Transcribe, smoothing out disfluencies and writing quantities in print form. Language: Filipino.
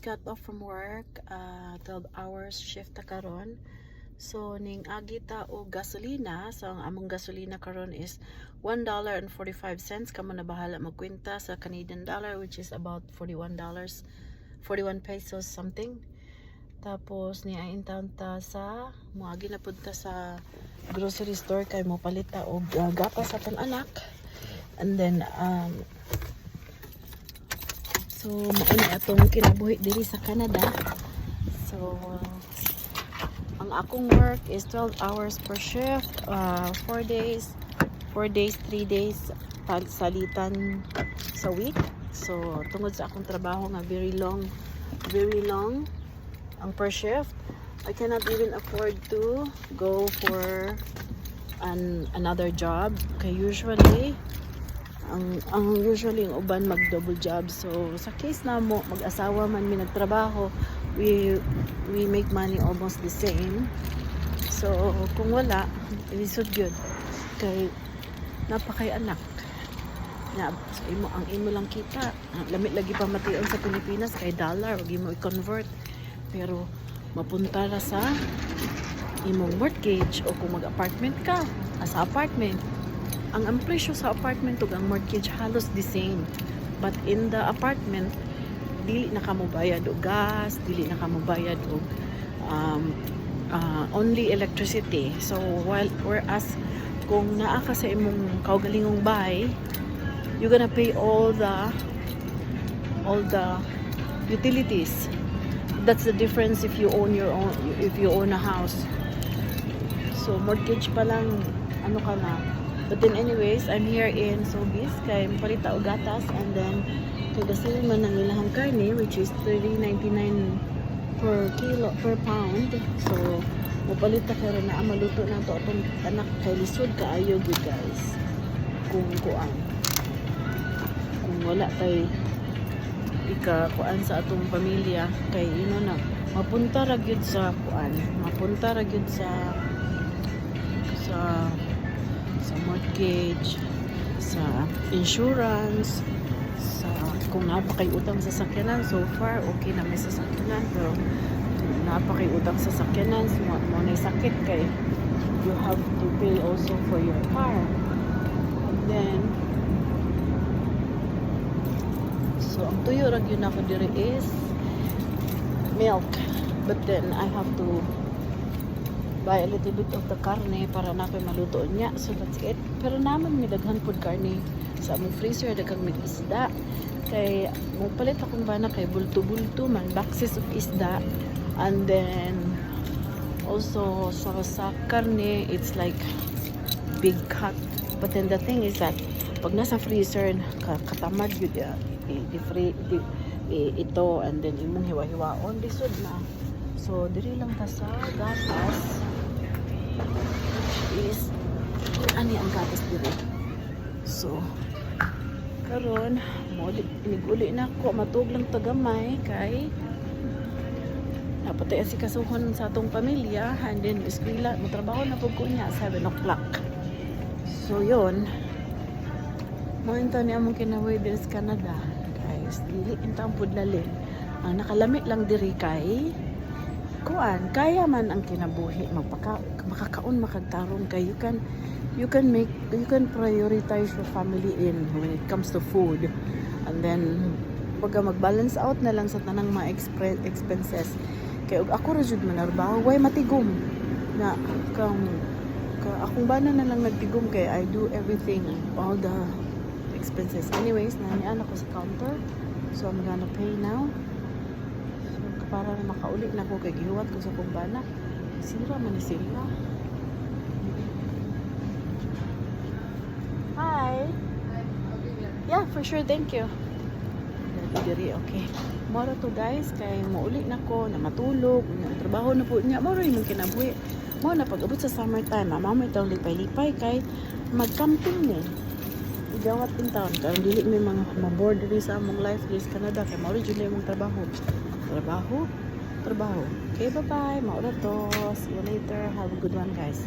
got off from work, 12 hours shift ta karon. So ning agita o gasolina, so ang among gasolina karon is $1.45. Kamo na bahala magkwenta sa Canadian dollar, which is about $41, 41 pesos something. Tapos ni in town ta sa moagi na punta sa grocery store kay mo palita og gatas sa atong anak. And then so mauna atong kinabuhi diri sa Canada. So ang akong work is 12 hours per shift, 4 days, 3 days salitan sa week. So tungod sa akong trabaho nga very long ang per shift, I cannot even afford to go for another job kay usually ang usually ang uban mag double job. So sa case na mo mag-asawa man mi nagtrabaho, we make money almost the same. So kung wala, ilisod yun kay napakay anak na so ang imo lang kita lamit lagi pa mation sa Pilipinas kay dollar wag mo i-convert, pero mapunta ra sa imong mortgage o kung mag-apartment ka sa apartment, ang presyo sa apartment ug ang mortgage halos the same, but in the apartment dili na kamo bayad og gas, dili na kamo bayad og only electricity. So whereas kung naa ka sa imong kaugalingong bahay, you're gonna pay all the utilities. That's the difference if you own a house. So mortgage pa lang ano ka na. But then anyways, I'm here in Sobeys kay palita og gatas, and then kay gasolin man ang ilahang karne, which is $3.99 per pound. So mupalita ka rin na maluto na to atong anak kay lisod kaayo gud guys. Kung wala tay ika-kuan sa atong pamilya kay na mapunta ra gyud sa mortgage, sa insurance, sa kung napakay utang sa sakyanan. So far okay na may sasakyanan, pero kung napakay utang sa sakyanan, so mo na sakit kay you have to pay also for your car. And then so ang tuyo ra gyud nako diri is milk, but then I have to buy a little bit of the karne para na ko'y maluto niya. So that's it. Pero naman may daghan pod karne sa among freezer, daghang may isda. Kay mo palit akong bana kay bulto-bulto man boxes of isda. And then also sa karne, it's like big cut. But then the thing is that pag nasa freezer katamad yun ito, and then imong hiwa-hiwaon lisod na. So diri lang ta sa gatas is ani ang gatas diri. So karon mo iniguli na ko matug lang tagamay kay napatay si kasuhon sa atong pamilya, and then eskwela mo trabaho na pud ko niya 7 o'clock. So yon mo inta ni among kinabuhi diri sa Canada guys. Dili intang pud lalim ang nakalamit lang diri kay kuan kaya man ang kinabuhi makakaon makagtarong kay you can prioritize your family in when it comes to food, and then pagka mag-balance out na lang sa tanang mga expenses. Kay og ako ra jud manarbaho way matigom na akong bana na lang nagtigom kay I do everything, all the expenses. Anyways, nanian ako sa counter, so I'm gonna pay now. Para makaulit na ko kay gihuwat ko sa kumbana. Sira man ni sila. Hi. Yeah, for sure. Thank you. Diri, okay. Moro to guys, kay mauli na ko na matulog, na trabaho na po niya. Moro yung kinabuhi. Mo na pag-abot sa summertime, mama itong lipay-lipay kay mag-camping ni. Igawat in town. Kaya dili may mga maboard diri sa among life diri sa Canada kay moro jud yung trabaho. Okay, bye-bye. Maura to. See you later. Have a good one, guys.